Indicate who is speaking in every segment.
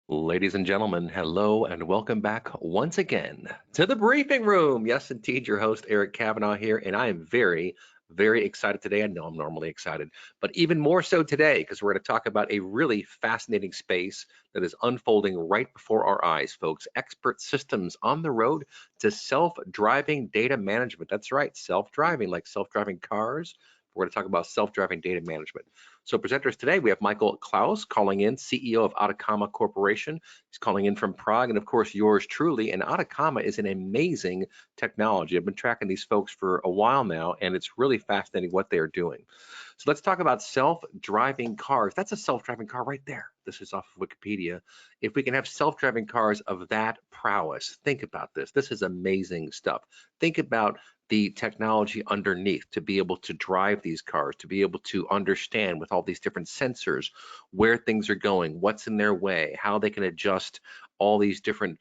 Speaker 1: Ladies and gentlemen, hello and welcome back once again to the briefing room. Yes, indeed, your host, Eric Kavanaugh here, and I am very excited today. I know I'm normally excited, but even more so today because we're going to talk about a really fascinating space that is unfolding right before our eyes, folks. Expert systems on the road to self-driving data management. That's right, self-driving, like self-driving cars. We're going to talk about self-driving data management. So presenters today, we have Michael Klaus calling in, CEO of Ataccama Corporation. He's calling in from Prague, and of course, yours truly. And Ataccama is an amazing technology. I've been tracking these folks for a while now, and it's really fascinating what they're doing. So let's talk about self-driving cars. That's a self-driving car right there. This is off of Wikipedia. If we can have self-driving cars of that prowess, think about this. This is amazing stuff. Think about the technology underneath to be able to drive these cars, to be able to understand with all these different sensors where things are going, what's in their way, how they can adjust all these different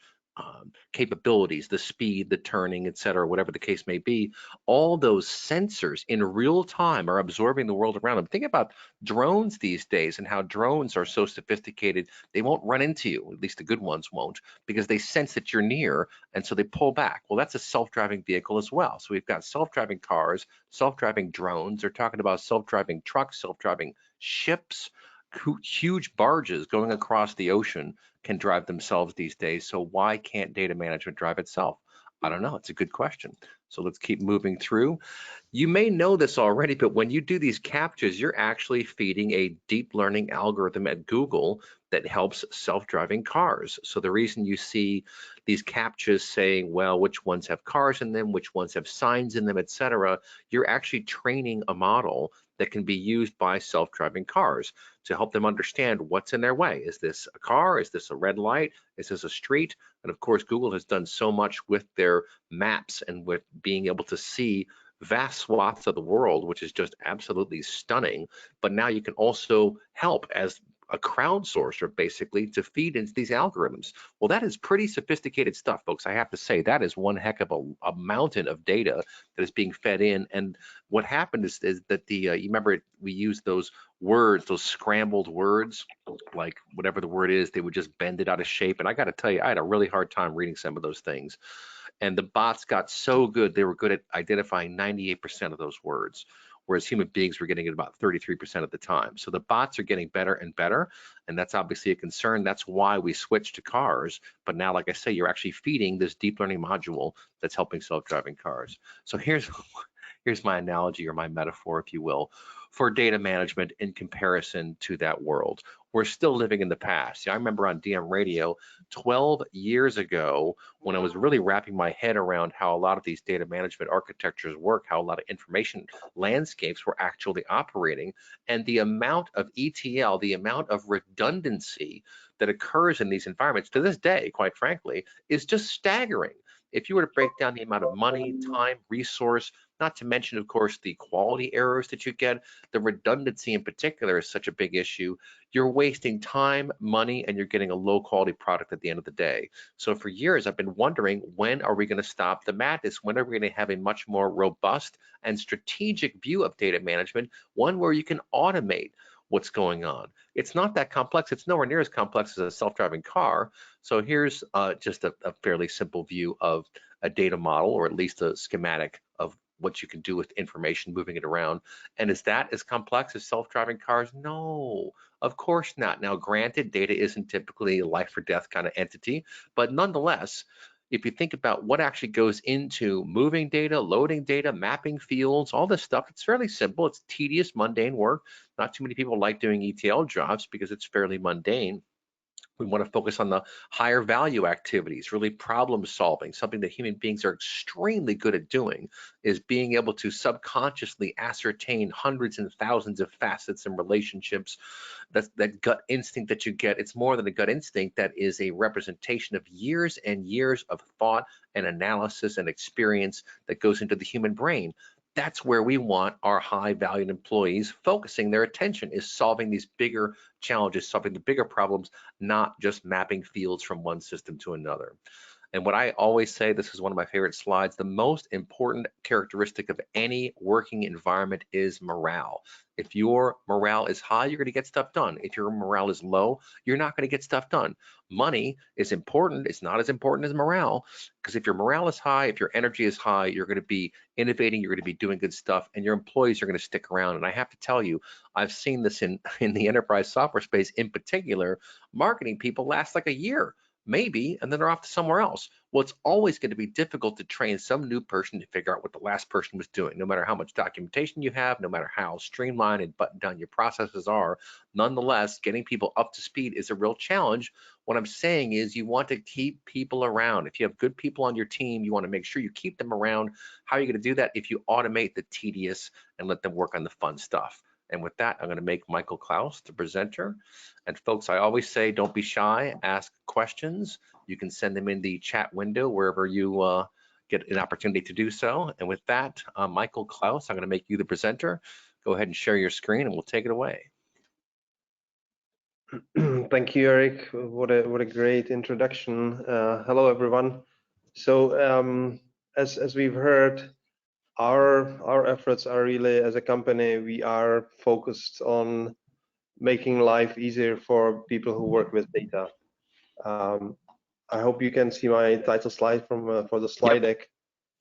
Speaker 1: capabilities, the speed, the turning, et cetera, whatever the case may be. All those sensors in real time are absorbing the world around them. Think about drones these days and how drones are so sophisticated, they won't run into you, at least the good ones won't, because they sense that you're near, and so they pull back. Well, that's a self-driving vehicle as well. So we've got self-driving cars, self-driving drones. They're talking about self-driving trucks, self-driving ships. Huge barges going across the ocean can drive themselves these days. So why can't data management drive itself? I don't know. It's a good question. So let's keep moving through. You may know this already, but when you do these captchas, you're actually feeding a deep learning algorithm at Google that helps self-driving cars. So the reason you see these captchas saying, well, which ones have cars in them, which ones have signs in them, etc., you're actually training a model that can be used by self-driving cars to help them understand what's in their way. Is this a car? Is this a red light? Is this a street? And of course, Google has done so much with their maps and with being able to see vast swaths of the world, which is just absolutely stunning. But now you can also help as a crowdsourcer basically to feed into these algorithms. Well, that is pretty sophisticated stuff, folks. I have to say that is one heck of a mountain of data that is being fed in. And what happened is that the you remember we used those words, those scrambled words, like whatever the word is, they would just bend it out of shape. And I got to tell you, I had a really hard time reading some of those things. And the bots got so good, they were good at identifying 98% of those words, whereas human beings were getting it about 33% of the time. So the bots are getting better and better, and that's obviously a concern. That's why we switched to cars. But now, like I say, you're actually feeding this deep learning module that's helping self-driving cars. So here's my analogy or my metaphor, if you will, for data management in comparison to that world. We're still living in the past. I remember on DM radio 12 years ago when I was really wrapping my head around how a lot of these data management architectures work, how a lot of information landscapes were actually operating, and the amount of ETL, the amount of redundancy that occurs in these environments to this day, quite frankly, is just staggering. If you were to break down the amount of money, time, resource, not to mention, of course, the quality errors that you get, the redundancy in particular is such a big issue. You're wasting time, money, and you're getting a low quality product at the end of the day. So for years, I've been wondering, when are we going to stop the madness? When are we going to have a much more robust and strategic view of data management, one where you can automate what's going on? It's not that complex. It's nowhere near as complex as a self-driving car. So here's just a fairly simple view of a data model, or at least a schematic of what you can do with information, moving it around. And is that as complex as self-driving cars? No, of course not. Now, granted, data isn't typically a life or death kind of entity, but nonetheless, if you think about what actually goes into moving data, loading data, mapping fields, all this stuff, it's fairly simple. It's tedious, mundane work. Not too many people like doing ETL jobs because it's fairly mundane. We want to focus on the higher value activities, really problem solving. Something that human beings are extremely good at doing is being able to subconsciously ascertain hundreds and thousands of facets and relationships. That's that gut instinct that you get. It's more than a gut instinct. That is a representation of years and years of thought and analysis and experience that goes into the human brain. That's where we want our high valued employees focusing their attention, is solving these bigger challenges, solving the bigger problems, not just mapping fields from one system to another. And what I always say, this is one of my favorite slides, the most important characteristic of any working environment is morale. If your morale is high, you're going to get stuff done. If your morale is low, you're not going to get stuff done. Money is important. It's not as important as morale, because if your morale is high, if your energy is high, you're going to be innovating, you're going to be doing good stuff, and your employees are going to stick around. And I have to tell you, I've seen this in the enterprise software space in particular. Marketing people last like a year, maybe, and then they're off to somewhere else. Well, it's always going to be difficult to train some new person to figure out what the last person was doing, no matter how much documentation you have, no matter how streamlined and buttoned down your processes are. Nonetheless, getting people up to speed is a real challenge. What I'm saying is you want to keep people around. If you have good people on your team, you want to make sure you keep them around. How are you going to do that? If you automate the tedious and let them work on the fun stuff. And with that, I'm going to make Michael Klaus the presenter. And folks, I always say, don't be shy, ask questions. You can send them in the chat window wherever you get an opportunity to do so. And with that, Michael Klaus, I'm going to make you the presenter. Go ahead and share your screen and we'll take it away.
Speaker 2: Thank you, Eric. What a great introduction. Hello, everyone. So as we've heard, our efforts are really, as a company, we are focused on making life easier for people who work with data. I hope you can see my title slide from for the slide deck.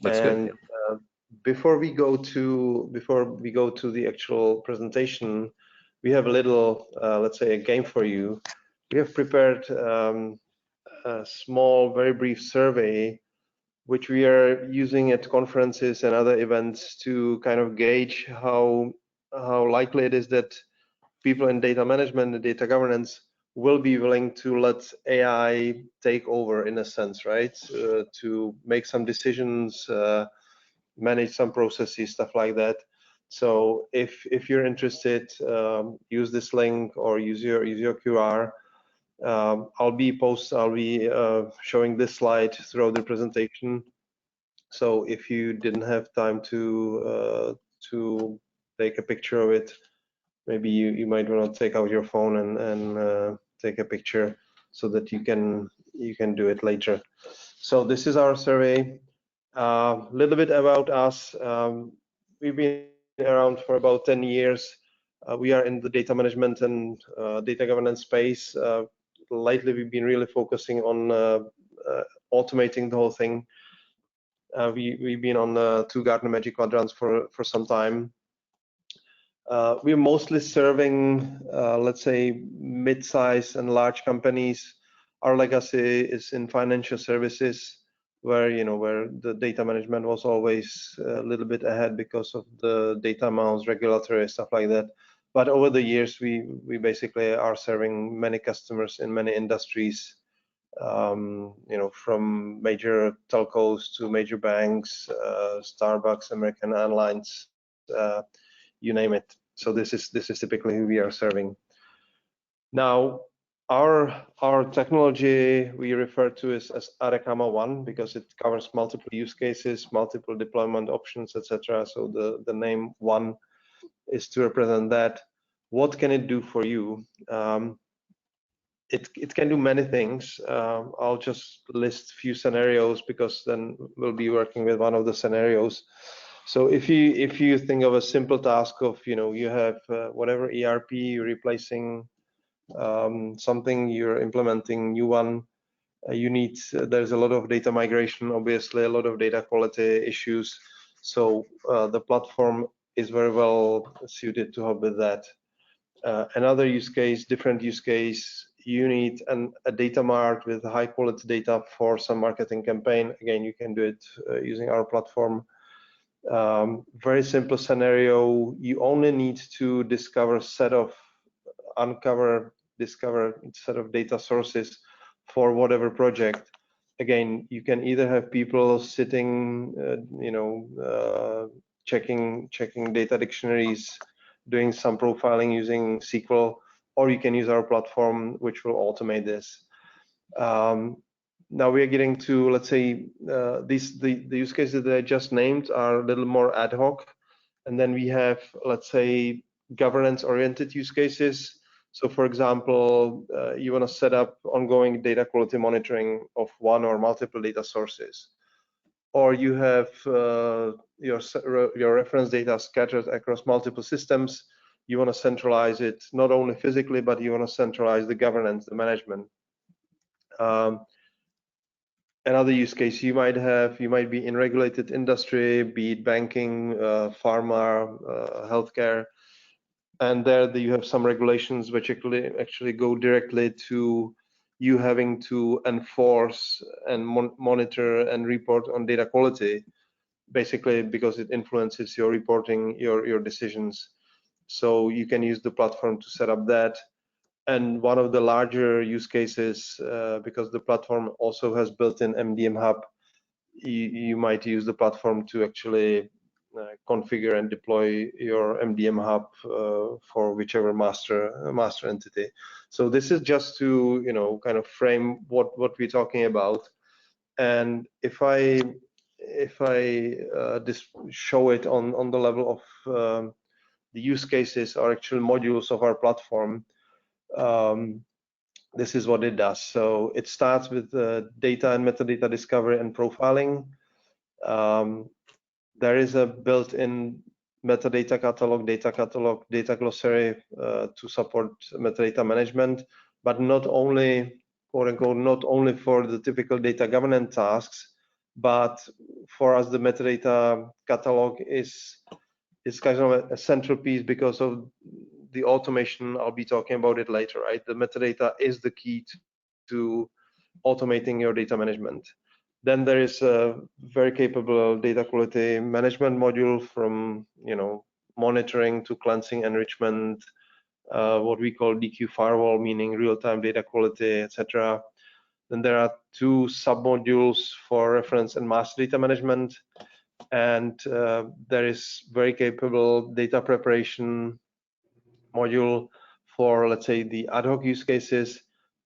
Speaker 1: Looks
Speaker 2: and
Speaker 1: good.
Speaker 2: Before we go to the actual presentation, we have a little let's say a game for you. We have prepared a small, very brief survey which we are using at conferences and other events to kind of gauge how likely it is that people in data management and data governance will be willing to let AI take over, in a sense, right? To make some decisions, manage some processes, stuff like that. So if you're interested, use this link or use your QR. I'll be showing this slide throughout the presentation. So if you didn't have time to take a picture of it, maybe you might want to take out your phone and take a picture so that you can do it later. So this is our survey. A little bit about us. We've been around for about 10 years. We are in the data management and data governance space. Lately, we've been really focusing on automating the whole thing. We've been on 2 Gartner Magic Quadrants for some time. We're mostly serving, let's say, mid-size and large companies. Our legacy is in financial services, where where the data management was always a little bit ahead because of the data amounts, regulatory stuff like that. But over the years, we basically are serving many customers in many industries. From major telcos to major banks, Starbucks, American Airlines, you name it. So this is typically who we are serving. Now, our technology we refer to as Ataccama ONE because it covers multiple use cases, multiple deployment options, etc. So the name ONE is to represent that. What can it do for you? It can do many things. I'll just list a few scenarios because then we'll be working with one of the scenarios. So if you think of a simple task of you have whatever ERP, you're replacing something, you're implementing new one, there's a lot of data migration, obviously a lot of data quality issues. So the platform is very well suited to help with that. Another use case, different use case, you need a data mart with high quality data for some marketing campaign. Again, you can do it using our platform. Very simple scenario, you only need to discover set of data sources for whatever project. Again, you can either have people sitting checking data dictionaries, doing some profiling using SQL, or you can use our platform, which will automate this. Now we are getting to, let's say, the use cases that I just named are a little more ad hoc, and then we have, let's say, governance-oriented use cases. So for example, you want to set up ongoing data quality monitoring of one or multiple data sources, or you have your reference data scattered across multiple systems. You want to centralize it, not only physically, but you want to centralize the governance, the management. Another use case you might be in regulated industry, be it banking, pharma, healthcare, and there you have some regulations which actually go directly to you having to enforce and monitor and report on data quality, basically because it influences your reporting, your decisions. So you can use the platform to set up that. And one of the larger use cases, because the platform also has built-in MDM hub, you might use the platform to actually configure and deploy your MDM hub for whichever master entity. So this is just to kind of frame what we're talking about. And if I just show it on the level of the use cases or actual modules of our platform, this is what it does. So it starts with data and metadata discovery and profiling. There is a built-in metadata catalog, data glossary to support metadata management, but not only, quote unquote, not only for the typical data governance tasks, but for us the metadata catalog is kind of a central piece because of the automation. I'll be talking about it later, right? The metadata is the key to automating your data management. Then there is a very capable data quality management module, from monitoring to cleansing, enrichment, what we call DQ firewall, meaning real-time data quality, etc. Then there are two submodules for reference and master data management, and there is very capable data preparation module for, let's say, the ad hoc use cases,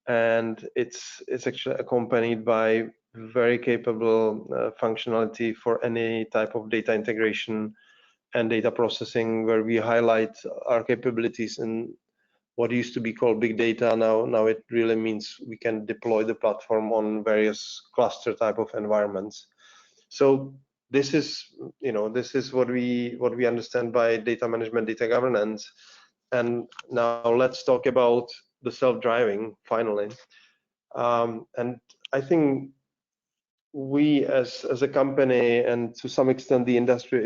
Speaker 2: and it's actually accompanied by very capable functionality for any type of data integration and data processing, where we highlight our capabilities in what used to be called big data. Now it really means we can deploy the platform on various cluster type of environments. So this is what we understand by data management, data governance. And now let's talk about the self-driving finally. And I think we as a company, and to some extent the industry,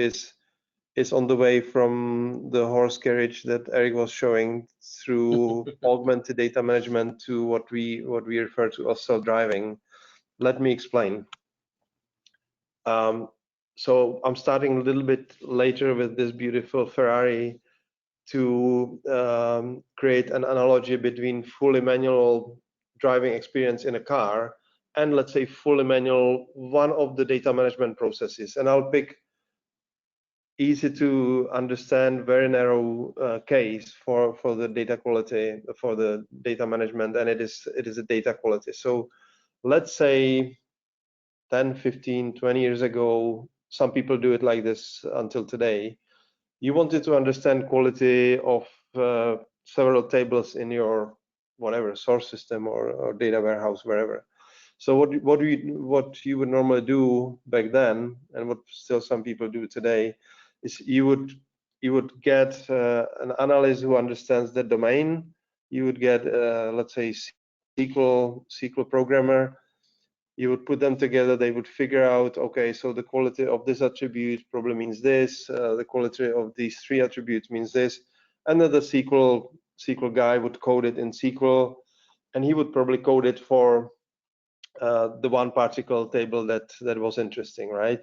Speaker 2: is on the way from the horse carriage that Eric was showing through augmented data management to what we refer to as self-driving. Let me explain. So I'm starting a little bit later with this beautiful Ferrari to create an analogy between fully manual driving experience in a car and, let's say, fully manual one of the data management processes. And I'll pick easy to understand, very narrow case for the data quality, for the data management, and it is a data quality. So let's say 10, 15, 20 years ago, some people do it like this until today. You wanted to understand quality of several tables in your whatever source system or data warehouse, wherever. So what you would normally do back then, and what still some people do today, is you would get an analyst who understands the domain. You would get let's say SQL programmer. You would put them together. They would figure out, okay, so the quality of this attribute probably means this. The quality of these three attributes means this. And then the SQL guy would code it in SQL, and he would probably code it for the one particle table that was interesting, right?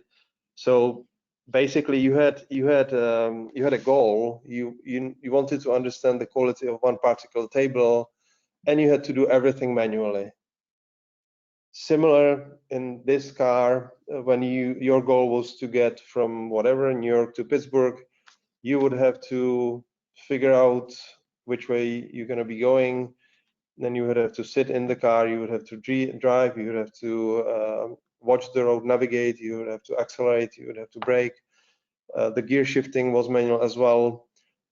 Speaker 2: So basically, you had a goal. You wanted to understand the quality of one particle table, and you had to do everything manually. Similar in this car, when your goal was to get from whatever, New York to Pittsburgh, you would have to figure out which way you're going to be going. Then you would have to sit in the car, you would have to drive, you would have to watch the road, navigate, you would have to accelerate, you would have to brake. The gear shifting was manual as well.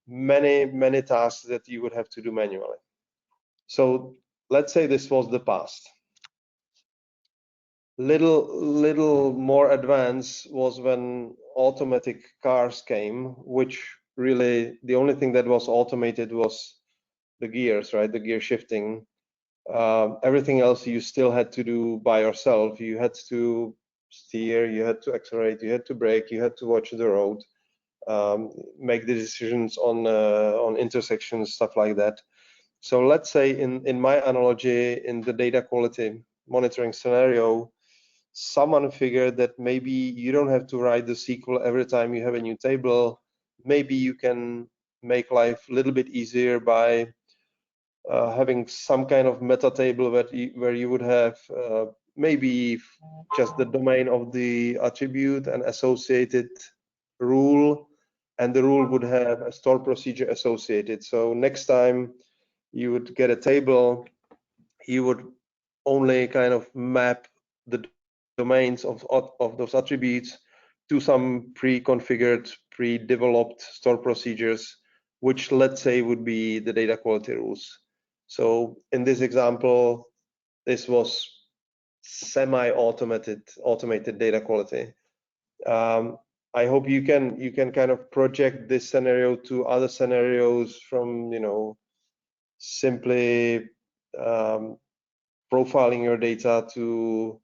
Speaker 2: Many tasks that you would have to do manually. So let's say this was the past. Little more advanced was when automatic cars came, which really the only thing that was automated was the gears, right? The gear shifting. Everything else you still had to do by yourself. You had to steer, you had to accelerate, you had to brake, you had to watch the road, make the decisions on intersections, stuff like that. So let's say in my analogy, in the data quality monitoring scenario, someone figured that maybe you don't have to write the SQL every time you have a new table. Maybe you can make life a little bit easier by having some kind of meta table where you would have maybe just the domain of the attribute and associated rule, and the rule would have a store procedure associated. So next time you would get a table, you would only kind of map the domains of those attributes to some pre-configured, pre-developed store procedures, which let's say would be the data quality rules. So in this example, this was automated data quality. I hope you can kind of project this scenario to other scenarios from simply profiling your data to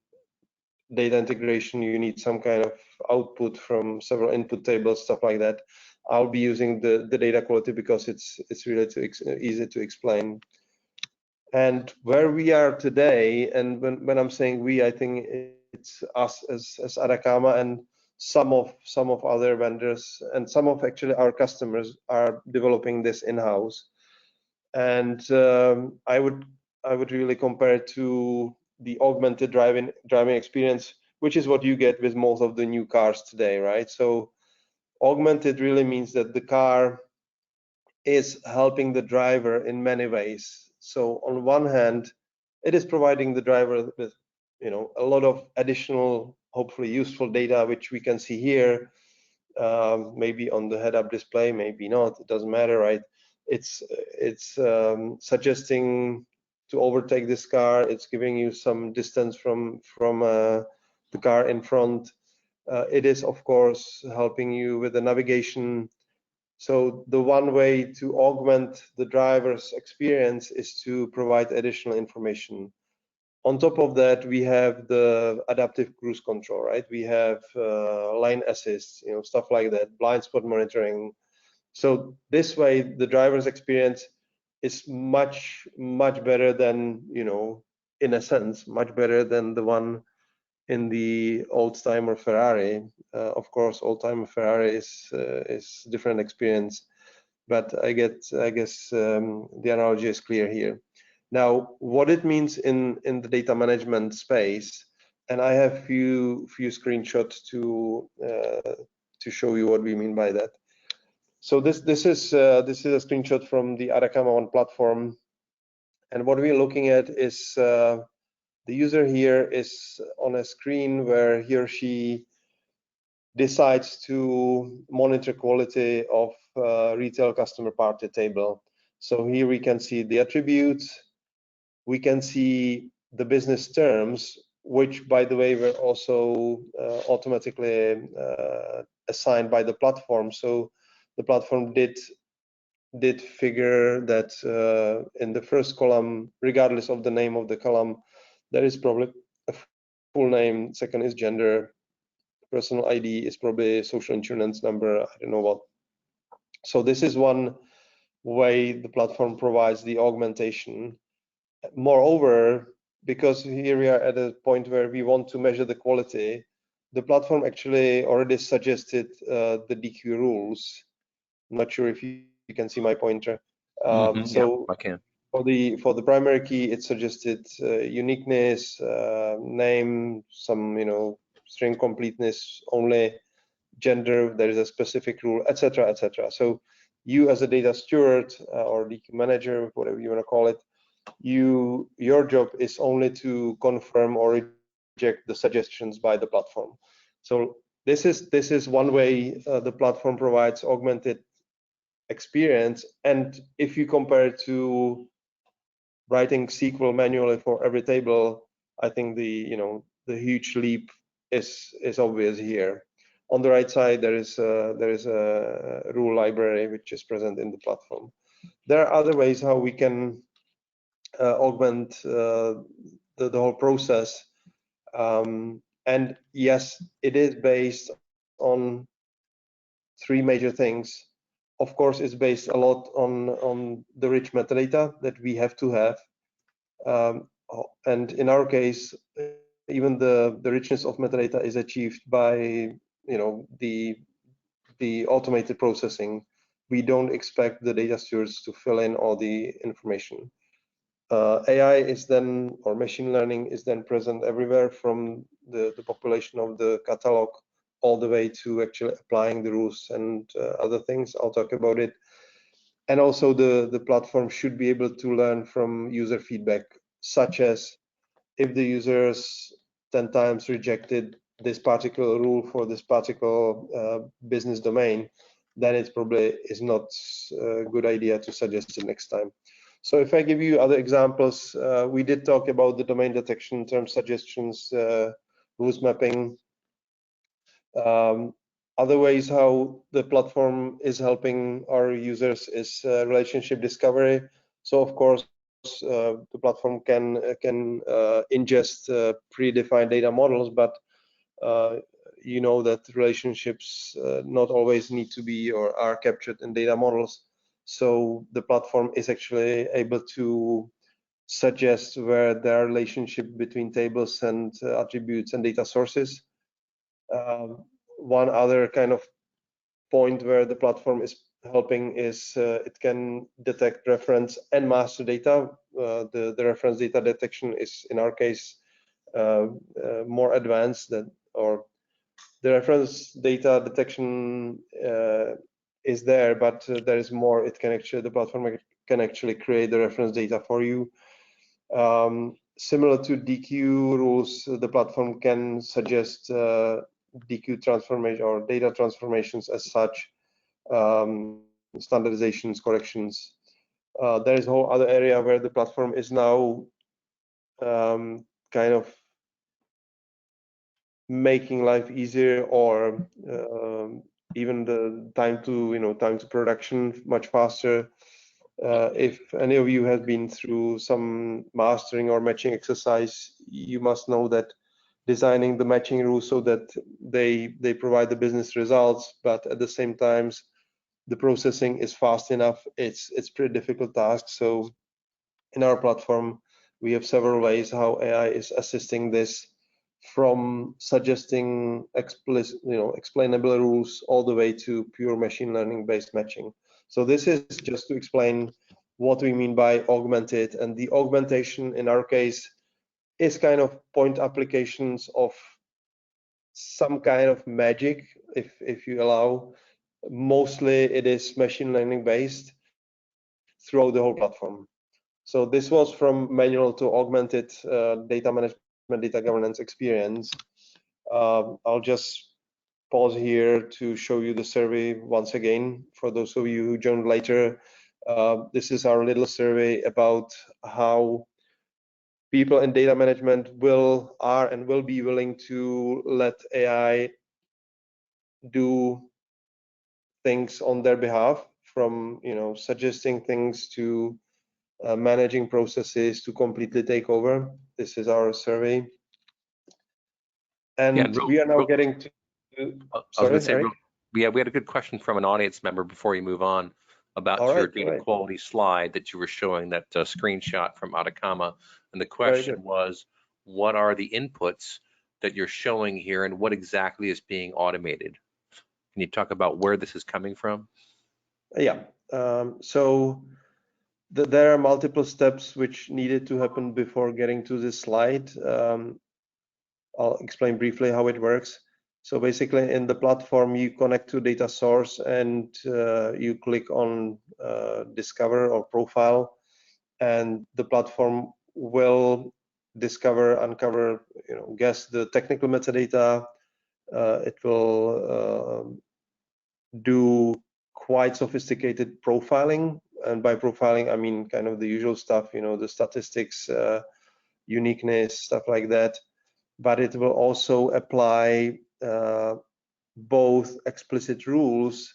Speaker 2: data integration. You need some kind of output from several input tables, stuff like that. I'll be using the data quality because it's really easy to explain. And where we are today, and when I'm saying we, I think it's us as Ataccama and some of other vendors and some of actually our customers are developing this in-house. And I would really compare it to the augmented driving experience, which is what you get with most of the new cars today, right? So augmented really means that the car is helping the driver in many ways. So on one hand, it is providing the driver with a lot of additional, hopefully useful data, which we can see here, maybe on the head-up display, maybe not, it doesn't matter, right? It's suggesting to overtake this car. It's giving you some distance from the car in front. It is of course helping you with the navigation. So the one way to augment the driver's experience is to provide additional information. On top of that, we have the adaptive cruise control, right? We have lane assist, stuff like that, blind spot monitoring. So this way, the driver's experience is much better than, in a sense, much better than the one in the old-timer Ferrari. Of course, old-timer Ferrari is different experience, but I guess the analogy is clear here. Now, what it means in the data management space, and I have few screenshots to show you what we mean by that. So this is a screenshot from the Ataccama ONE platform, and what we're looking at is the user here is on a screen where he or she decides to monitor quality of retail customer party table. So here we can see the attributes, we can see the business terms, which by the way were also automatically assigned by the platform. So the platform did figure that in the first column, regardless of the name of the column, there is probably a full name, second is gender, personal ID is probably social insurance number, I don't know what. So this is one way the platform provides the augmentation. Moreover, because here we are at a point where we want to measure the quality, the platform actually already suggested the DQ rules. I'm not sure if you can see my pointer.
Speaker 1: Yeah, I can.
Speaker 2: For the primary key, it suggested uniqueness, name, some string completeness only, gender, there is a specific rule, etc., etc. So you as a data steward or DQ manager, whatever you want to call it, your job is only to confirm or reject the suggestions by the platform. So this is one way the platform provides augmented experience. And if you compare it to writing SQL manually for every table, I think the huge leap is obvious here. On the right side, there is a rule library which is present in the platform. There are other ways how we can augment the whole process. And yes, it is based on three major things. Of course, it's based a lot on the rich metadata that we have to have. And in our case, even the richness of metadata is achieved by the automated processing. We don't expect the data stewards to fill in all the information. AI is then, or machine learning is then present everywhere from the population of the catalog all the way to actually applying the rules and other things. I'll talk about it. And also the platform should be able to learn from user feedback, such as if the users 10 times rejected this particular rule for this particular business domain, then it probably is not a good idea to suggest it next time. So if I give you other examples, we did talk about the domain detection, term suggestions, rules mapping. Other ways how the platform is helping our users is relationship discovery. So of course, the platform can ingest predefined data models, but you know that relationships not always need to be or are captured in data models. So the platform is actually able to suggest where there are relationship between tables and attributes and data sources. One other kind of point where the platform is helping is it can detect reference and master data. The reference data detection is, in our case, more advanced than, or the reference data detection is there, but there is more. It can actually, the platform can actually create the reference data for you. Similar to DQ rules, the platform can suggest DQ transformation or data transformations as such, standardizations, corrections. There is a whole other area where the platform is now kind of making life easier, or even the time to production much faster. If any of you have been through some mastering or matching exercise, you must know that designing the matching rules so that they provide the business results, but at the same time the processing is fast enough, it's pretty difficult task. So in our platform we have several ways how AI is assisting this, from suggesting explicit, explainable rules all the way to pure machine learning based matching. So this is just to explain what we mean by augmented, and the augmentation in our case is kind of point applications of some kind of magic, if you allow. Mostly it is machine learning based throughout the whole platform. So this was from manual to augmented data management, data governance experience. I'll just pause here to show you the survey once again. For those of you who joined later, this is our little survey about how people in data management are and will be willing to let AI do things on their behalf, from suggesting things to managing processes to completely take over. This is our survey, and we are now getting to.
Speaker 1: I was going to say,
Speaker 2: Eric?
Speaker 1: we had a good question from an audience member before you move on about your data quality slide that you were showing, that screenshot from Ataccama. And the question was, what are the inputs that you're showing here and what exactly is being automated? Can you talk about where this is coming from?
Speaker 2: Yeah, so there are multiple steps which needed to happen before getting to this slide. I'll explain briefly how it works. So basically in the platform, you connect to data source and you click on discover or profile, and the platform will discover, uncover, guess the technical metadata. It will do quite sophisticated profiling and by profiling I mean kind of the usual stuff, the statistics, uniqueness, stuff like that. But it will also apply both explicit rules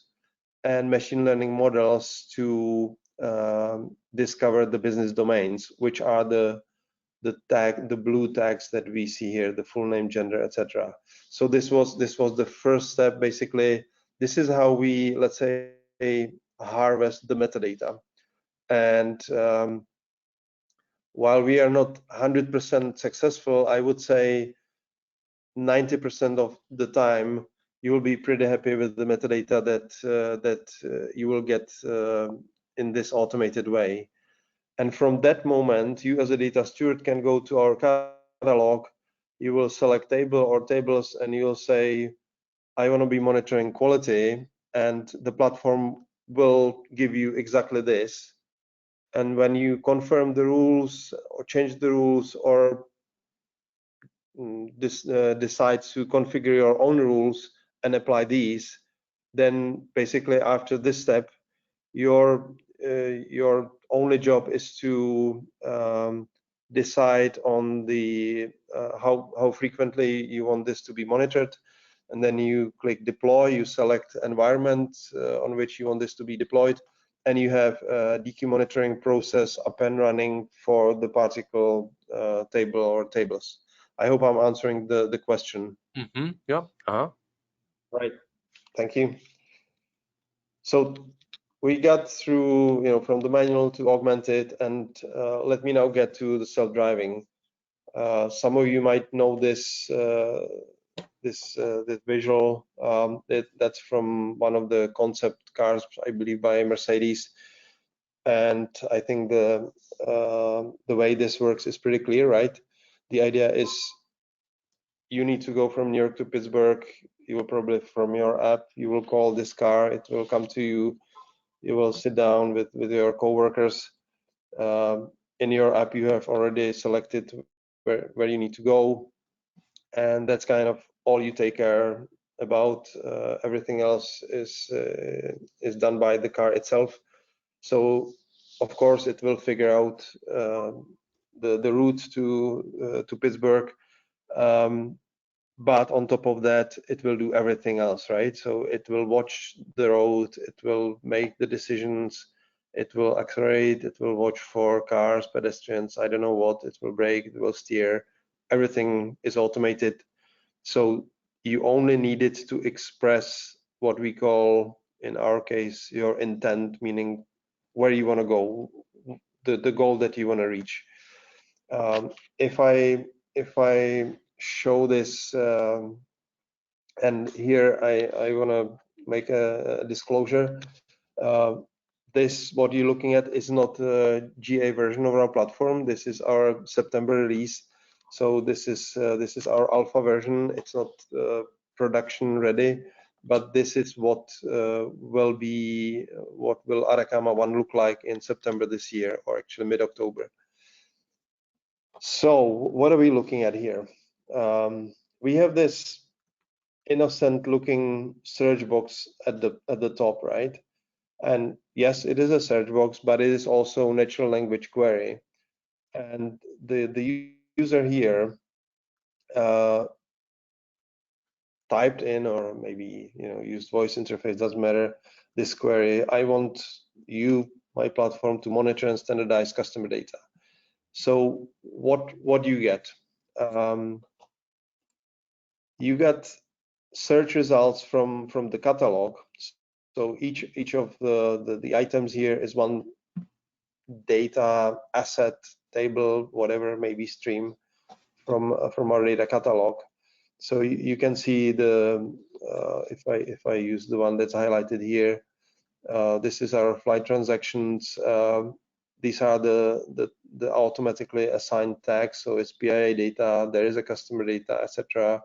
Speaker 2: and machine learning models to discover the business domains, which are the blue tags that we see here, the full name, gender, etc. So this was the first step. Basically, this is how we, let's say, harvest the metadata. And while we are not 100% successful, I would say 90% of the time you will be pretty happy with the metadata that you will get in this automated way. And from that moment, you as a data steward can go to our catalog. You will select table or tables, and you'll say, I want to be monitoring quality, and the platform will give you exactly this. And when you confirm the rules or change the rules or decide to configure your own rules and apply these, then basically after this step, your only job is to decide on the how frequently you want this to be monitored, and then you click deploy. You select environment on which you want this to be deployed, and you have a DQ monitoring process up and running for the particle table or tables. I hope I'm answering the question.
Speaker 1: Mm-hmm. Yeah.
Speaker 2: Right. Thank you. So we got through, from the manual to augmented, and let me now get to the self-driving. Some of you might know this this visual. That's from one of the concept cars, I believe, by Mercedes. And I think the way this works is pretty clear, right? The idea is you need to go from New York to Pittsburgh. You will probably, from your app, you will call this car. It will come to you. You will sit down with your coworkers. In your app, you have already selected where you need to go, and that's kind of all you take care about. Everything else is done by the car itself. So, of course, it will figure out the route to Pittsburgh. But on top of that, it will do everything else, right? So it will watch the road, it will make the decisions, it will accelerate, it will watch for cars, pedestrians, I don't know what, it will brake, it will steer. Everything is automated. So you only need it to express what we call, in our case, your intent, meaning where you want to go, the goal that you want to reach. If I show this, and here I want to make a disclosure. This, what you're looking at, is not a GA version of our platform. This is our September release. So this is our alpha version. It's not production ready, but this is what will Ataccama ONE look like in September this year, or actually mid-October. So what are we looking at here? We have this innocent looking search box at the top, right? And yes, it is a search box, but it is also natural language query. And the user here typed in, or maybe used voice interface, doesn't matter, this query: I want you, my platform, to monitor and standardize customer data. So what do you get? You get search results from the catalog. So each of the items here is one data asset, table, whatever, maybe stream from our data catalog. So you can see the if I use the one that's highlighted here, this is our flight transactions. These are the automatically assigned tags. So it's PIA data, there is a customer data, etc.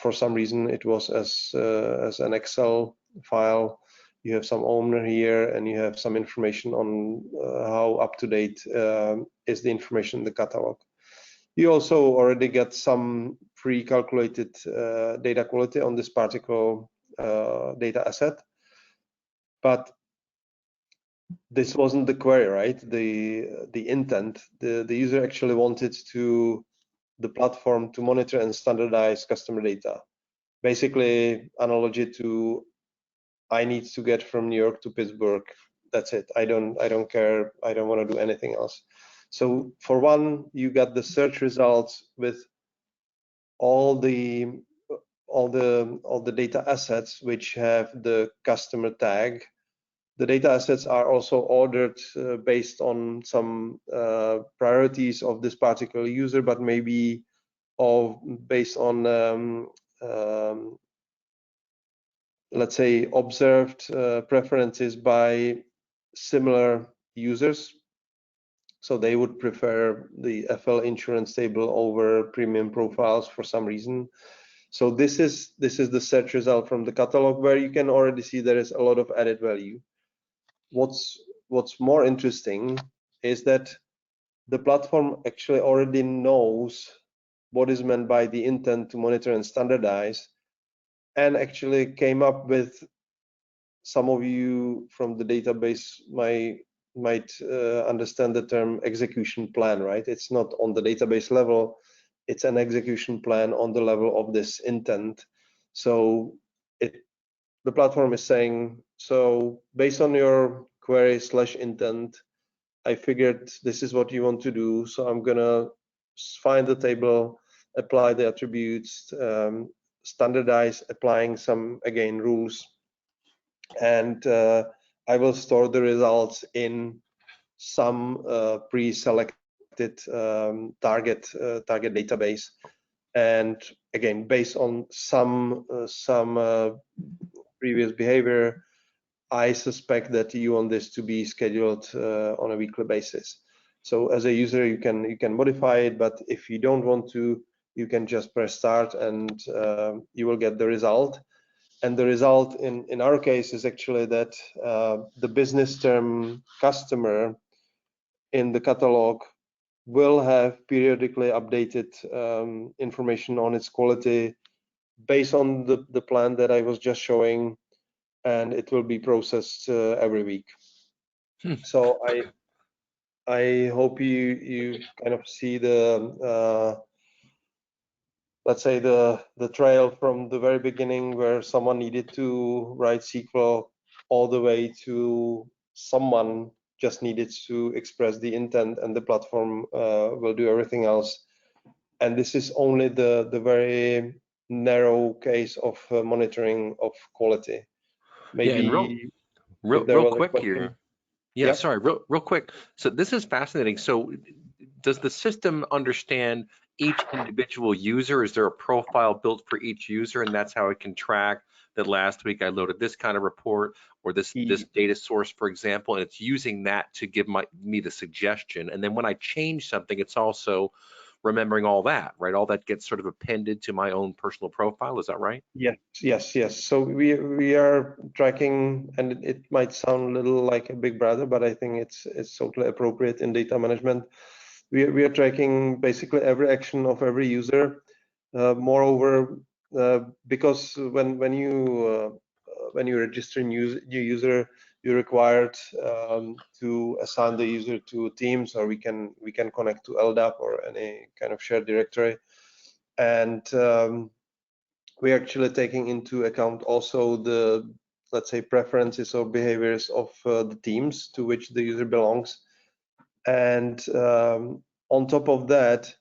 Speaker 2: For some reason it was as an Excel file. You have some owner here, and you have some information on how up to date is the information in the catalog. You also already get some pre-calculated data quality on this particular data asset. But this wasn't the query, right? The intent. The user actually wanted the platform to monitor and standardize customer data. Basically, analogy to I need to get from New York to Pittsburgh. That's it. I don't care. I don't want to do anything else. So for one, you got the search results with all the data assets which have the customer tag. The data assets are also ordered based on some priorities of this particular user, but maybe based on let's say observed preferences by similar users. So they would prefer the FL insurance table over premium profiles for some reason. So this is the search result from the catalog, where you can already see there is a lot of added value. What's more interesting is that the platform actually already knows what is meant by the intent to monitor and standardize, and actually came up with, some of you from the database might understand the term execution plan, right? It's not on the database level, it's an execution plan on the level of this intent. So the platform is saying, so based on your query / intent, I figured this is what you want to do, so I'm gonna find the table, apply the attributes, standardize, applying some, again, rules, and I will store the results in some pre-selected target database. And again, based on some previous behavior, I suspect that you want this to be scheduled on a weekly basis. So as a user, you can modify it, but if you don't want to, you can just press start, and you will get the result. And the result in our case is actually that the business term customer in the catalog will have periodically updated information on its quality based on the plan that I was just showing, and it will be processed every week. So I hope you kind of see the let's say the trail from the very beginning, where someone needed to write SQL, all the way to someone just needed to express the intent, and the platform will do everything else. And this is only the very narrow case of monitoring of quality.
Speaker 1: Yeah, and
Speaker 2: Maybe if there
Speaker 1: real
Speaker 2: was a
Speaker 1: quick
Speaker 2: question.
Speaker 1: here. Yeah,
Speaker 2: Yeah.
Speaker 1: sorry, real quick. So this is fascinating. So does the system understand each individual user? Is there a profile built for each user, and that's how it can track that last week I loaded this kind of report or this data source, for example, and it's using that to give me the suggestion. And then when I change something, it's also remembering all that, right? All that gets sort of appended to my own personal profile. Is that right?
Speaker 2: Yes. So we are tracking, and it might sound a little like a big brother, but I think it's totally appropriate in data management. We are tracking basically every action of every user. Moreover, because when you register a new user, you're required to assign the user to Teams, or we can connect to LDAP or any kind of shared directory, and we're actually taking into account also the, let's say, preferences or behaviors of the teams to which the user belongs. And on top of that,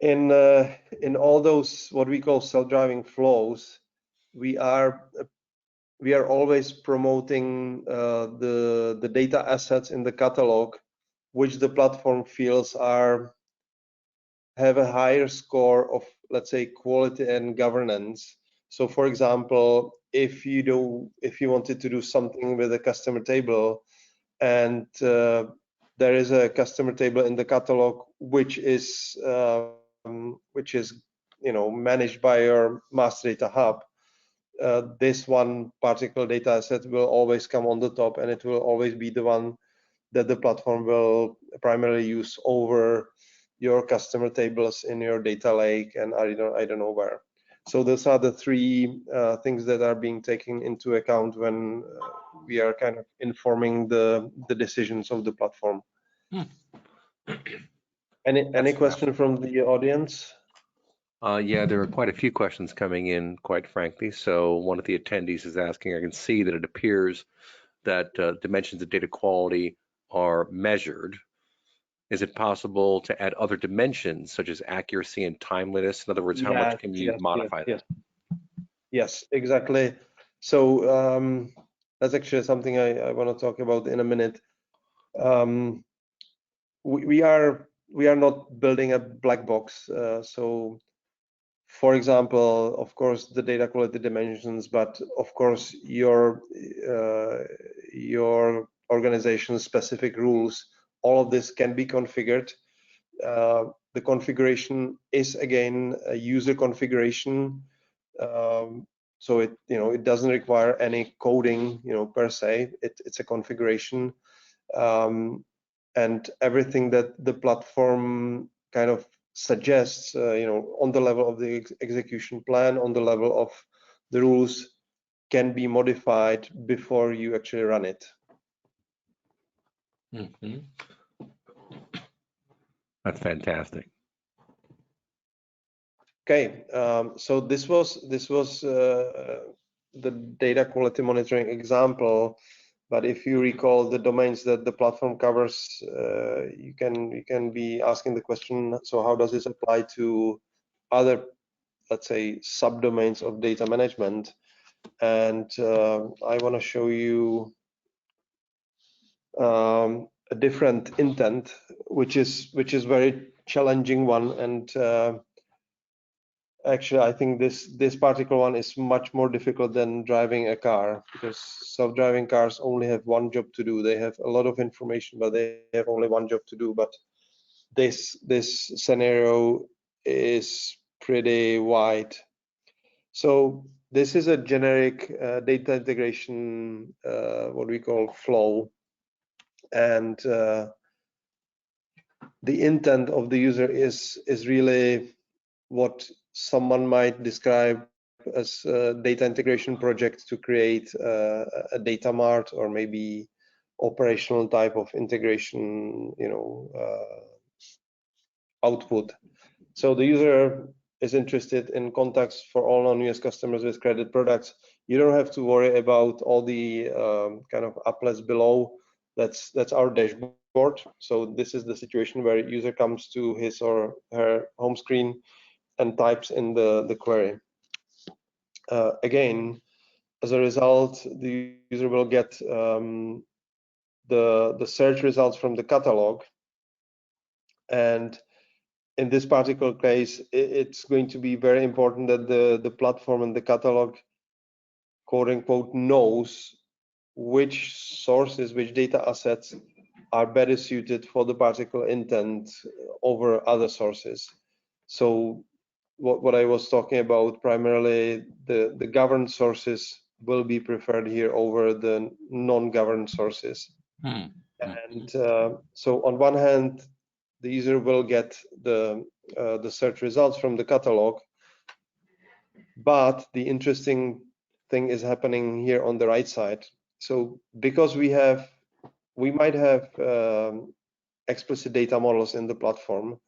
Speaker 2: in all those what we call self-driving flows, we are always promoting the data assets in the catalog, which the platform feels have a higher score of, let's say, quality and governance. So for example, if you wanted to do something with a customer table, and there is a customer table in the catalog which is managed by your master data hub, this one particular data set will always come on the top, and it will always be the one that the platform will primarily use over your customer tables in your data lake, and I don't know where. So those are the three things that are being taken into account when we are kind of informing the decisions of the platform. Any question from the audience?
Speaker 1: Yeah, there are quite a few questions coming in, quite frankly. So one of the attendees is asking, I can see that it appears that dimensions of data quality are measured. Is it possible to add other dimensions such as accuracy and timeliness? In other words, how much can you modify that?
Speaker 2: Yes, exactly. So that's actually something I want to talk about in a minute. We are not building a black box. So, for example, of course, the data quality dimensions, but of course, your organization's specific rules, all of this can be configured. The configuration is again a user configuration, so it doesn't require any coding per se. It's a configuration, and everything that the platform kind of suggests, on the level of the execution plan, on the level of the rules, can be modified before you actually run it.
Speaker 1: Mm-hmm. That's fantastic.
Speaker 2: Okay, so this was the data quality monitoring example, but if you recall the domains that the platform covers, you can be asking the question, so how does this apply to other, let's say, subdomains of data management? And I want to show you a different intent, which is very challenging one, and actually, I think this particular one is much more difficult than driving a car, because self-driving cars only have one job to do. They have a lot of information, but they have only one job to do. But this scenario is pretty wide. So this is a generic data integration, what we call flow, and the intent of the user is really what someone might describe as a data integration project to create a data mart, or maybe operational type of integration, output. So the user is interested in contacts for all non-US customers with credit products. You don't have to worry about all the kind of applets below. That's our dashboard. So this is the situation where a user comes to his or her home screen and types in the query. Again, as a result, the user will get the search results from the catalog, and in this particular case, it's going to be very important that the platform and the catalog, quote unquote, knows which sources, which data assets are better suited for the particular intent over other sources. So what I was talking about, primarily the governed sources will be preferred here over the non-governed sources. And so on one hand, the user will get the search results from the catalog, but the interesting thing is happening here on the right side. So because we might have explicit data models in the platform,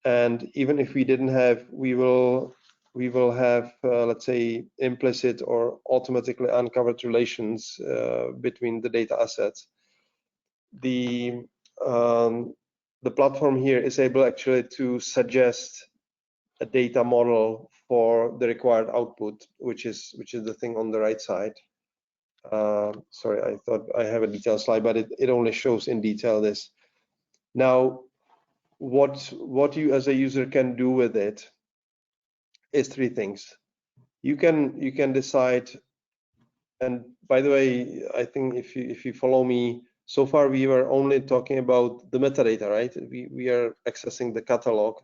Speaker 2: and even if we didn't have, we will have, let's say, implicit or automatically uncovered relations between the data assets. The platform here is able actually to suggest a data model for the required output, which is the thing on the right side. Sorry, I thought I have a detailed slide, but it only shows in detail this. Now, what you as a user can do with it is three things. You can decide, and by the way, I think if you follow me, so far we were only talking about the metadata, right? We are accessing the catalog,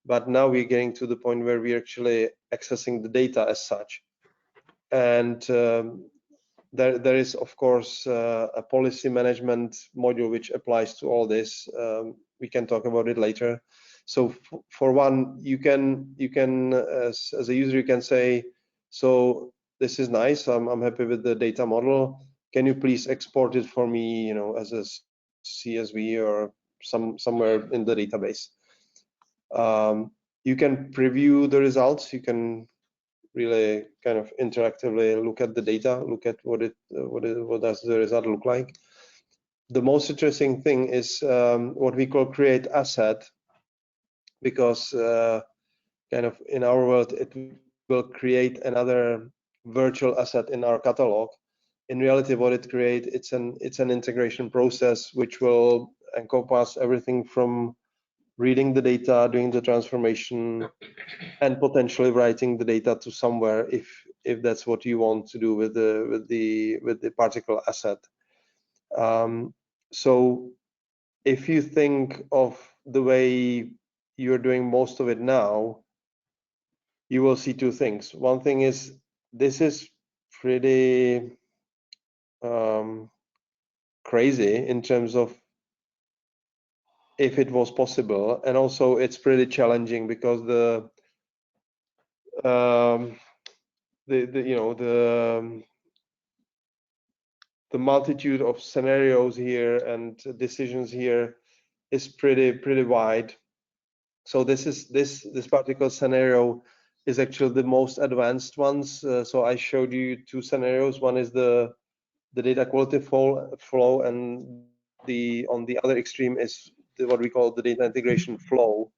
Speaker 2: but now we're getting to the point where we're actually accessing the data as such. And there is, of course, a policy management module which applies to all this. We can talk about it later. So for one, you can as a user, you can say, so this is nice, I'm happy with the data model, can you please export it for me, as a CSV or somewhere in the database. You can preview the results, you can really kind of interactively look at the data, look at what does the result look like. The most interesting thing is what we call create asset, because kind of in our world it will create another virtual asset in our catalog. In reality, what it creates, it's an integration process which will encompass everything from reading the data, doing the transformation, and potentially writing the data to somewhere if that's what you want to do with the particle asset. So if you think of the way you're doing most of it now, you will see two things. One thing is this is pretty crazy in terms of if it was possible, and also it's pretty challenging because the multitude of scenarios here and decisions here is pretty wide. So this particular scenario is actually the most advanced ones. So I showed you two scenarios. One is the data quality flow, and on the other extreme is what we call the data integration flow.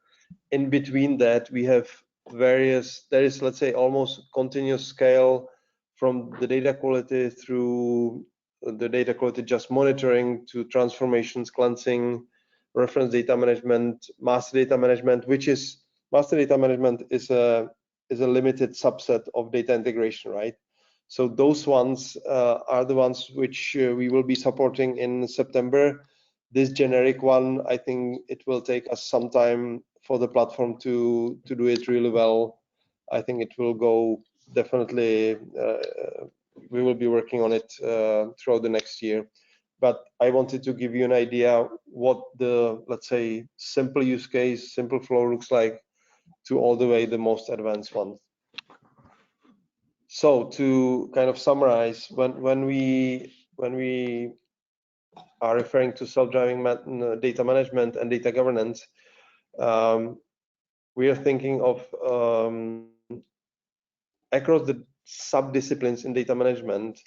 Speaker 2: In between that, we have there is, let's say, almost continuous scale from the data quality through the data quality just monitoring to transformations, cleansing, reference data management, master data management, master data management is a limited subset of data integration, right? So those ones are the ones which we will be supporting in September. This generic one, I think it will take us some time for the platform to do it really well. I think it will go definitely. We will be working on it throughout the next year. But I wanted to give you an idea what the, let's say, simple use case, simple flow looks like to all the way the most advanced ones. So to kind of summarize, when we are referring to self-driving data management and data governance, we are thinking of across the sub-disciplines in data management,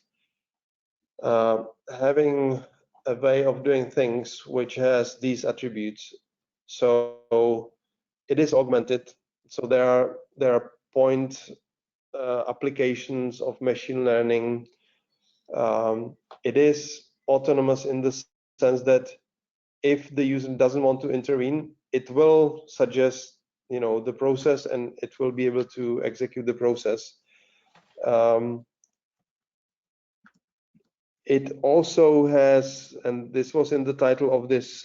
Speaker 2: having a way of doing things which has these attributes. So it is augmented. So there are point applications of machine learning. It is autonomous in the sense that if the user doesn't want to intervene, it will suggest the process, and it will be able to execute the process. It also has, and this was in the title of this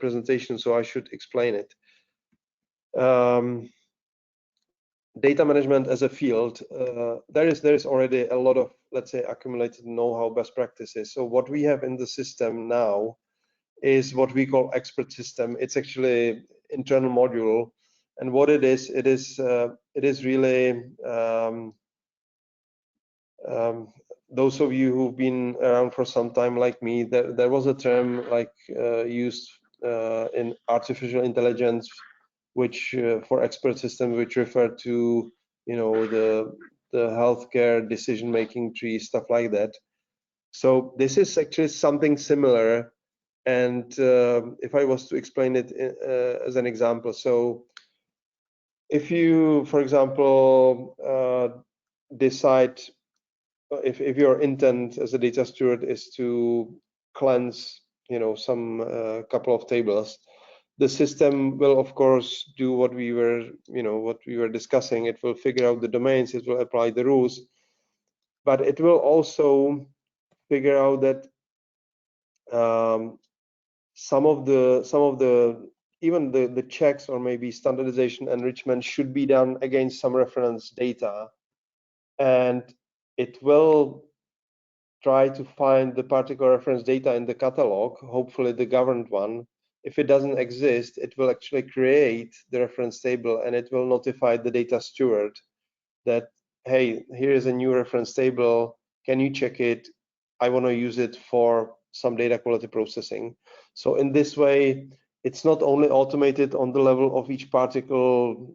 Speaker 2: presentation, so I should explain it. Data management as a field, there is already a lot of, let's say, accumulated know-how, best practices. So what we have in the system now is what we call expert system. It's actually internal module, and what it is really those of you who've been around for some time like me, there was a term like used in artificial intelligence, which for expert system, which referred to the healthcare decision-making tree, stuff like that. So this is actually something similar. And if I was to explain it as an example, so if you, for example, decide if your intent as a data steward is to cleanse, some couple of tables, the system will, of course, do what we were discussing. It will figure out the domains, it will apply the rules, but it will also figure out that some of the even the checks or maybe standardization enrichment should be done against some reference data, and it will try to find the particular reference data in the catalog, hopefully the governed one, if it doesn't exist, it will actually create the reference table, and it will notify the data steward that, hey, here is a new reference table. Can you check it? I want to use it for some data quality processing. So in this way, it's not only automated on the level of each particle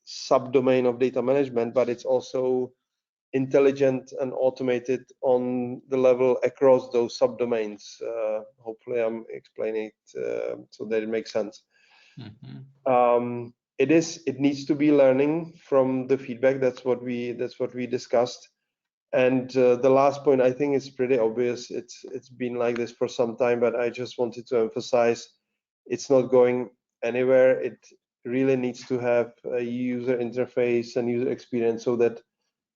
Speaker 2: subdomain of data management, but it's also intelligent and automated on the level across those subdomains. Hopefully, I'm explaining it so that it makes sense. It needs to be learning from the feedback. That's what we discussed. And the last point, I think, is pretty obvious. It's been like this for some time, but I just wanted to emphasize it's not going anywhere. It really needs to have a user interface and user experience so that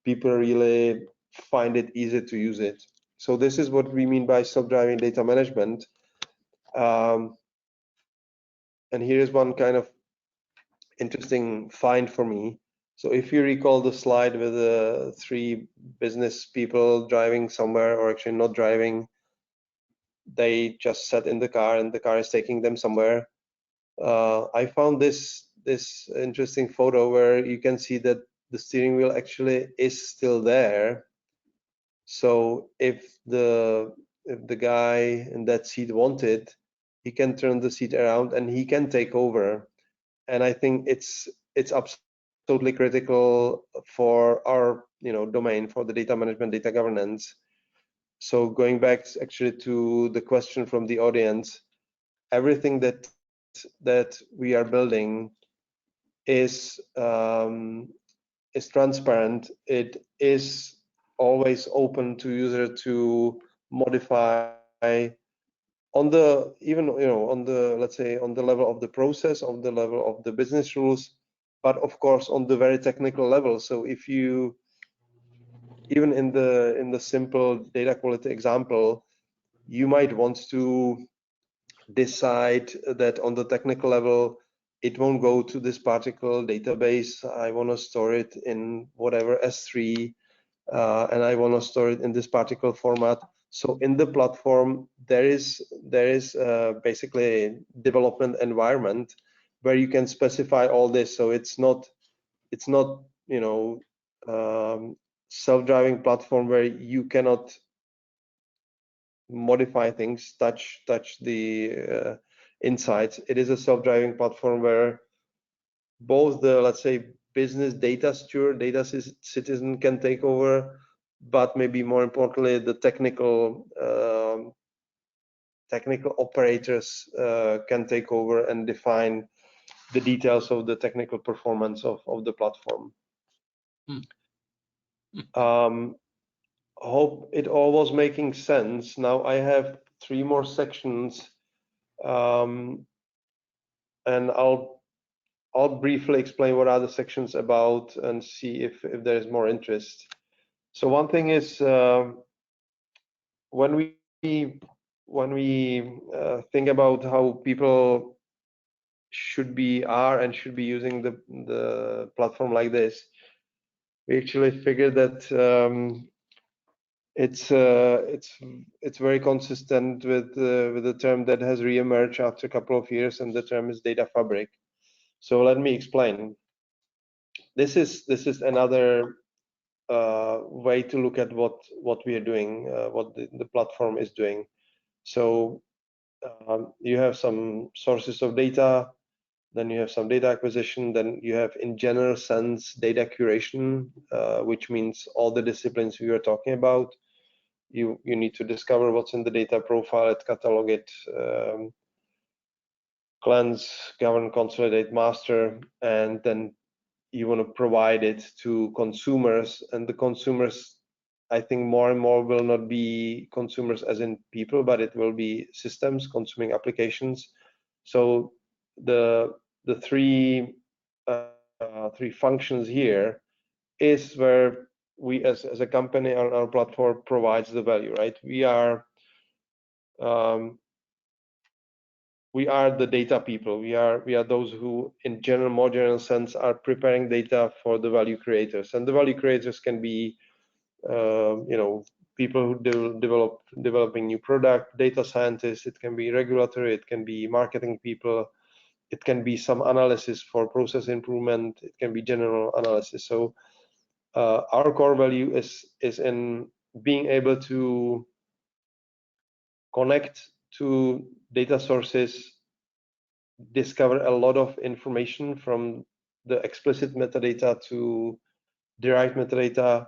Speaker 2: people really find it easy to use it. So this is what we mean by self-driving data management. And here is one kind of interesting find for me. So if you recall the slide with the 3 business people driving somewhere, or actually not driving, they just sat in the car and the car is taking them somewhere. I found this interesting photo where you can see that the steering wheel actually is still there. So if the guy in that seat wanted, he can turn the seat around and he can take over. And I think it's absolutely critical for our domain, for the data management, data governance. So going back actually to the question from the audience, everything that we are building is transparent. It is always open to user to modify on the on the, let's say, on the level of the process, on the level of the business rules, but of course on the very technical level. So if you, even in the simple data quality example, you might want to decide that on the technical level it won't go to this particular database. I want to store it in whatever S3, and I want to store it in this particular format. So in the platform, there is basically a development environment where you can specify all this. So it's not self-driving platform where you cannot modify things, touch the insights. It is a self-driving platform where both the, let's say, business data steward, data citizen can take over, but maybe more importantly, the technical operators can take over and define the details of the technical performance of the platform. Hope it all was making sense. Now I have 3 more sections, and I'll briefly explain what are the sections about and see if there is more interest. So one thing is, when we think about how people should be using the platform like this, we actually figured that it's very consistent with the term that has reemerged after a couple of years, and the term is data fabric. So let me explain. This is another way to look at what we are doing, what the platform is doing. So you have some sources of data, then you have some data acquisition, then you have, in general sense, data curation, which means all the disciplines we were talking about. You need to discover what's in the data, profile it, catalog it, cleanse, govern, consolidate, master, and then you want to provide it to consumers. And the consumers, I think, more and more will not be consumers as in people, but it will be systems consuming applications. So the three functions here is where we as a company, our platform provides the value, right? We are the data people. We are those who, in more general sense, are preparing data for the value creators. And the value creators can be people who developing new product, data scientists, it can be regulatory, it can be marketing people, it can be some analysis for process improvement, it can be general analysis. So our core value is in being able to connect to data sources, discover a lot of information from the explicit metadata to derived metadata,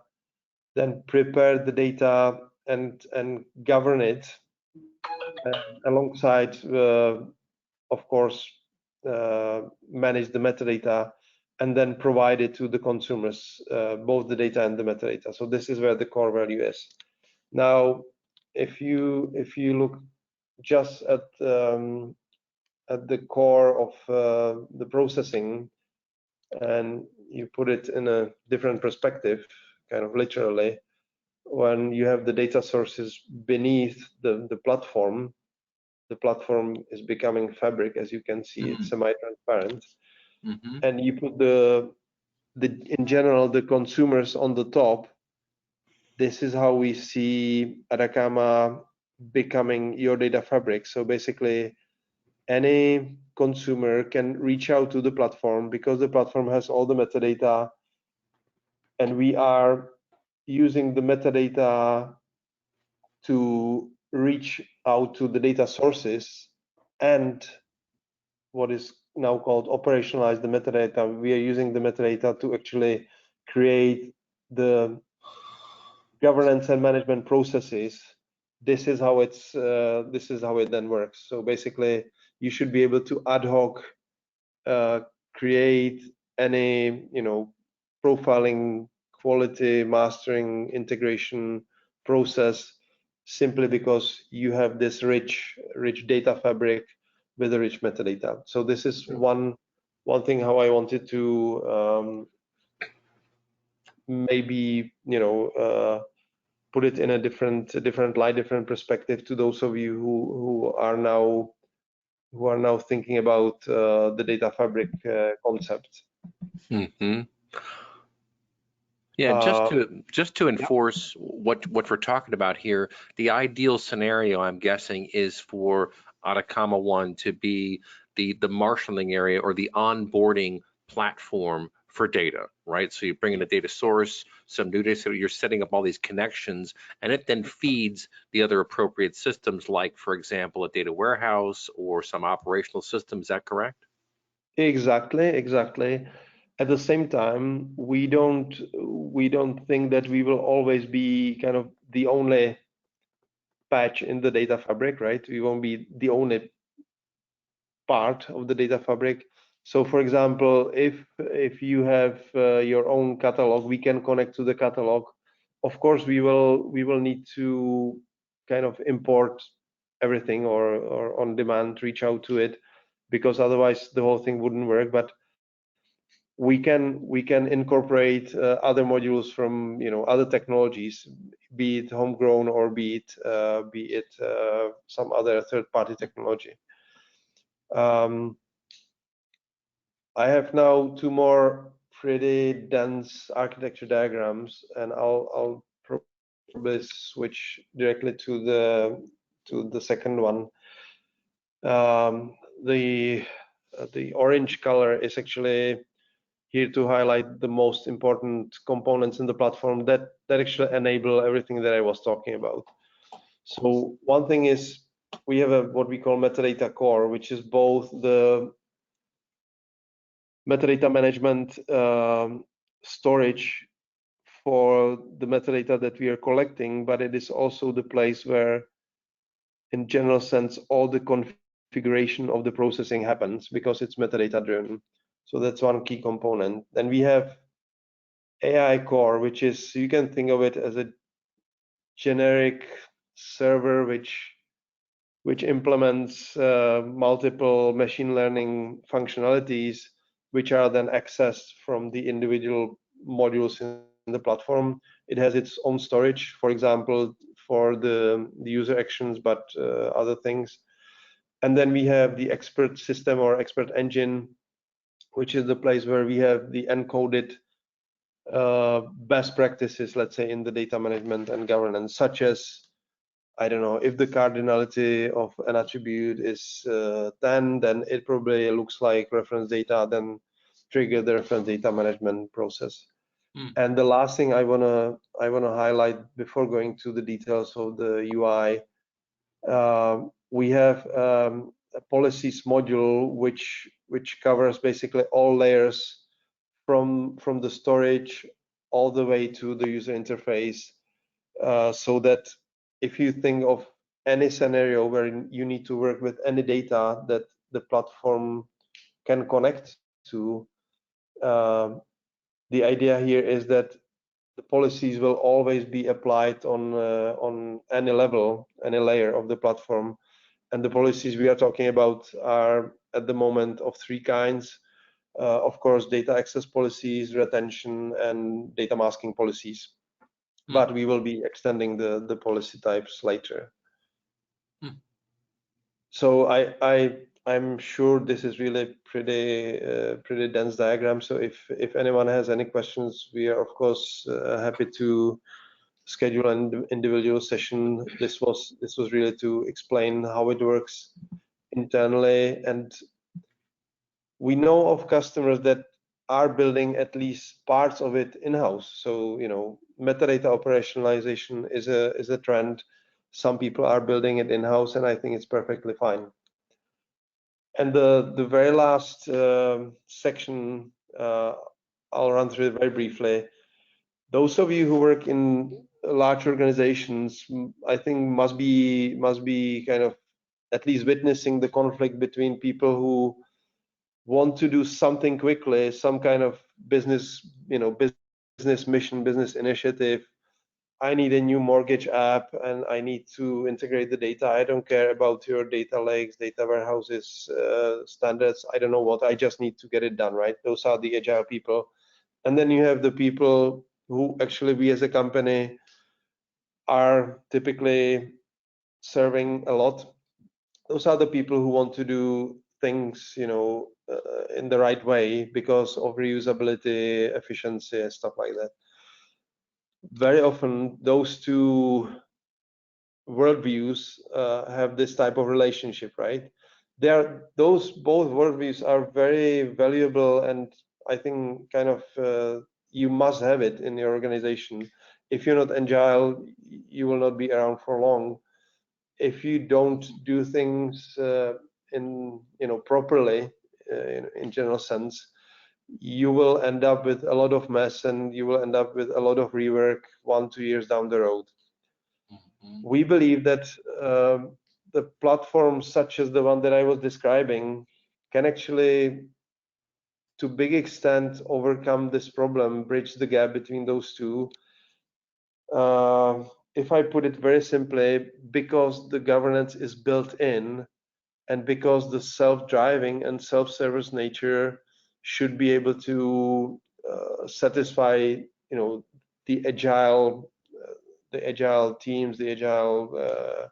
Speaker 2: then prepare the data and govern it alongside, of course, manage the metadata and then provide it to the consumers, both the data and the metadata. So this is where the core value is. Now, if you look just at the core of the processing and you put it in a different perspective, kind of literally, when you have the data sources beneath the platform is becoming fabric. As you can see, it's semi-transparent. And you put in general the consumers on the top. This is how we see Ataccama becoming your data fabric. So basically, any consumer can reach out to the platform because the platform has all the metadata, and we are using the metadata to reach out to the data sources and what is now called operationalize the metadata. We are using the metadata to actually create the governance and management processes. This is how it then works. So basically, you should be able to ad hoc create any profiling, quality, mastering, integration process simply because you have this rich data fabric with a rich metadata. So this is one thing how I wanted to maybe put it in a different light, different perspective to those of you who are now thinking about the data fabric concept.
Speaker 1: Yeah, just to enforce what we're talking about here, the ideal scenario, I'm guessing, is for Ataccama ONE to be the marshaling area or the onboarding platform for data, right? So you bring in a data source, some new data, so you're setting up all these connections, and it then feeds the other appropriate systems, like, for example, a data warehouse or some operational system. Is that correct?
Speaker 2: Exactly. At the same time, we don't think that we will always be kind of the only patch in the data fabric, right? We won't be the only part of the data fabric. So, for example, if you have your own catalog, we can connect to the catalog. Of course, we will need to kind of import everything or on demand reach out to it, because otherwise the whole thing wouldn't work. But we can incorporate other modules from other technologies, be it homegrown or be it some other third-party technology. I have now two more pretty dense architecture diagrams, and I'll probably switch directly to the second one. The orange color is actually here to highlight the most important components in the platform that actually enable everything that I was talking about. So one thing is we have what we call metadata core, which is both the metadata management storage for the metadata that we are collecting, but it is also the place where, in general sense, all the configuration of the processing happens because it's metadata driven. So that's one key component. Then we have AI core, which is, you can think of it as a generic server which implements multiple machine learning functionalities, which are then accessed from the individual modules in the platform. It has its own storage, for example, for the user actions, but other things. And then we have the expert system or expert engine, which is the place where we have the encoded best practices, let's say, in the data management and governance, such as, I don't know, if the cardinality of an attribute is 10, then it probably looks like reference data, then trigger the reference data management process. And the last thing I wanna highlight before going to the details of the UI, we have a policies module which covers basically all layers from the storage all the way to the user interface, so that if you think of any scenario where you need to work with any data that the platform can connect to, the idea here is that the policies will always be applied on any level, any layer of the platform. And the policies we are talking about are at the moment of three kinds. Of course, data access policies, retention, and data masking policies. But we will be extending the policy types later. So I'm sure this is really pretty dense diagram. So if anyone has any questions, we are of course happy to schedule an individual session. This was really to explain how it works internally, and we know of customers that are building at least parts of it in-house. So metadata operationalization is a trend. Some people are building it in-house, and I think it's perfectly fine. And the very last section, I'll run through it very briefly. Those of you who work in large organizations, I think must be kind of at least witnessing the conflict between people who want to do something quickly, some kind of business, business mission, business initiative. I need a new mortgage app and I need to integrate the data. I don't care about your data lakes, data warehouses, standards. I don't know what, I just need to get it done, right? Those are the agile people. And then you have the people who actually we as a company are typically serving a lot. Those are the people who want to do things, in the right way because of reusability, efficiency, and stuff like that. Very often, those two worldviews have this type of relationship, right? Those both worldviews are very valuable, and I think kind of you must have it in your organization. If you're not agile, you will not be around for long. If you don't do things in properly in general sense, you will end up with a lot of mess, and you will end up with a lot of rework 1-2 years down the road. We believe that the platforms such as the one that I was describing can actually, to big extent, overcome this problem, bridge the gap between those two. If I put it very simply, because the governance is built in, and because the self-driving and self-service nature should be able to satisfy, the agile teams, the agile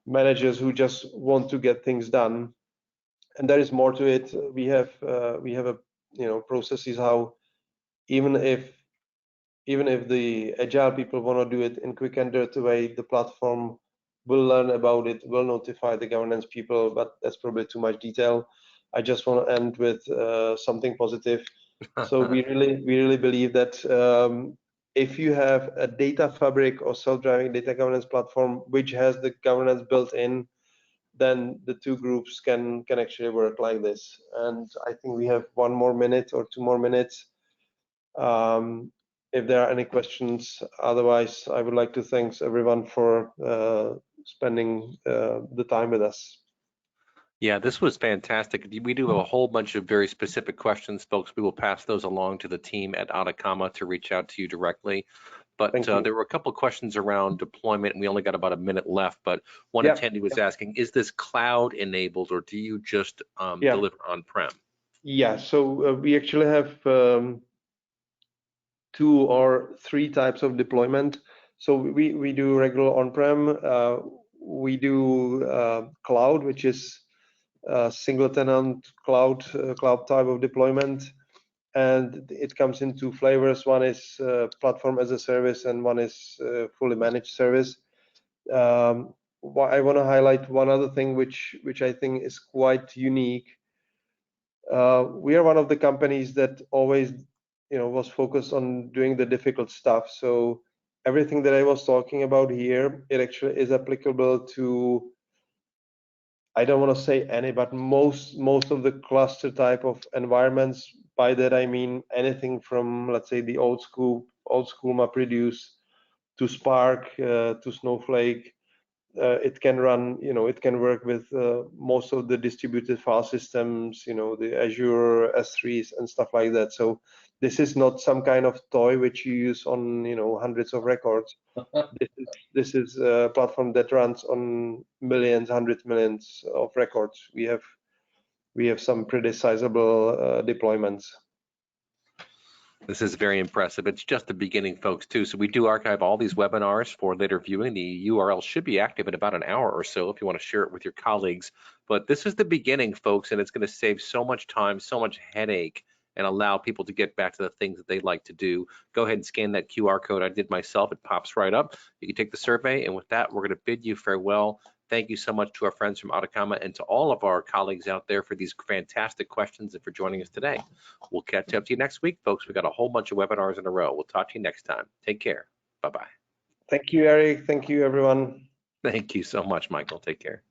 Speaker 2: managers who just want to get things done. And there is more to it. We have a processes how even if the agile people want to do it in quick and dirty way, the platform will learn about it, will notify the governance people, but that's probably too much detail. I just want to end with something positive. So we really believe that if you have a data fabric or self-driving data governance platform which has the governance built in, then the two groups can actually work like this. And I think we have 1 more minute or 2 more minutes. If there are any questions, otherwise I would like to thank everyone for spending the time with us.
Speaker 1: Yeah, this was fantastic. We do have a whole bunch of very specific questions, folks. We will pass those along to the team at Ataccama to reach out to you directly. But there were a couple of questions around deployment, and we only got about a minute left. But one attendee was asking, is this cloud enabled, or do you just deliver on-prem?
Speaker 2: Yeah, so we actually have 2 or 3 types of deployment. So we do regular on-prem, we do cloud, which is single tenant cloud type of deployment, and it comes in two flavors. One is platform as a service, and one is fully managed service. I want to highlight one other thing which I think is quite unique. We are one of the companies that always, was focused on doing the difficult stuff. So everything that I was talking about here, it actually is applicable to, I don't want to say any, but most of the cluster type of environments. By that I mean anything from, let's say, the old school MapReduce to Spark to Snowflake. It can run, it can work with most of the distributed file systems, the Azure S3s and stuff like that. So this is not some kind of toy which you use on, hundreds of records. This is a platform that runs on millions, hundreds millions of records. We have some pretty sizable deployments.
Speaker 1: This is very impressive. It's just the beginning, folks, too. So we do archive all these webinars for later viewing. The URL should be active in about an hour or so if you want to share it with your colleagues. But this is the beginning, folks, and it's going to save so much time, so much headache, and allow people to get back to the things that they like to do. Go ahead and scan that QR code. I did myself. It pops right up. You can take the survey, and with that, we're going to bid you farewell. Thank you so much to our friends from Ataccama and to all of our colleagues out there for these fantastic questions and for joining us today. We'll catch up to you next week, folks. We've got a whole bunch of webinars in a row. We'll talk to you next time. Take care. Bye-bye.
Speaker 2: Thank you, Eric. Thank you, everyone.
Speaker 1: Thank you so much, Michael. Take care.